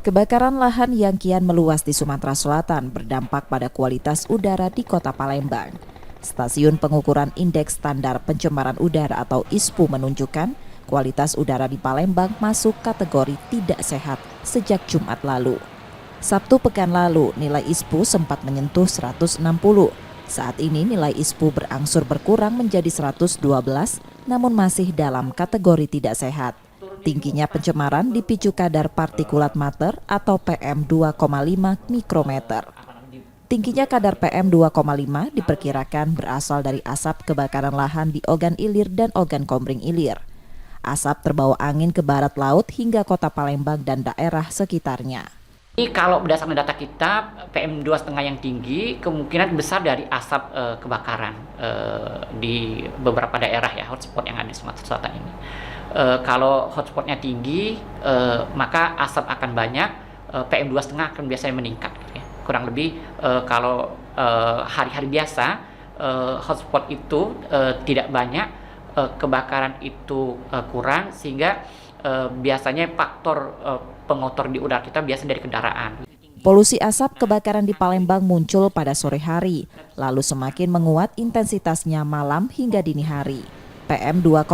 Kebakaran lahan yang kian meluas di Sumatera Selatan berdampak pada kualitas udara di Kota Palembang. Stasiun pengukuran indeks standar pencemaran udara atau ISPU menunjukkan kualitas udara di Palembang masuk kategori tidak sehat sejak Jumat lalu. Sabtu pekan lalu, nilai ISPU sempat menyentuh 160. Saat ini nilai ISPU berangsur berkurang menjadi 112, namun masih dalam kategori tidak sehat. Tingginya pencemaran dipicu kadar partikulat mater atau PM 2,5 mikrometer. Tingginya kadar PM 2,5 diperkirakan berasal dari asap kebakaran lahan di Ogan Ilir dan Ogan Komering Ilir. Asap terbawa angin ke barat laut hingga Kota Palembang dan daerah sekitarnya. Ini kalau berdasarkan data kita, PM 2,5 yang tinggi kemungkinan besar dari asap kebakaran di beberapa daerah ya, hotspot yang ada di Sumatera Selatan ini. Kalau hotspotnya tinggi, maka asap akan banyak, PM 2,5 akan biasanya meningkat. Gitu ya. Kurang lebih kalau hari-hari biasa, hotspot itu tidak banyak, kebakaran itu kurang, sehingga biasanya faktor pengotor di udara kita biasanya dari kendaraan. Polusi asap kebakaran di Palembang muncul pada sore hari, lalu semakin menguat intensitasnya malam hingga dini hari. PM 2,5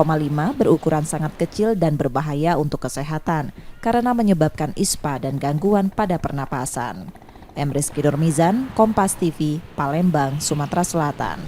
berukuran sangat kecil dan berbahaya untuk kesehatan karena menyebabkan ispa dan gangguan pada pernapasan. Emriski Nurmizan, Kompas TV, Palembang, Sumatera Selatan.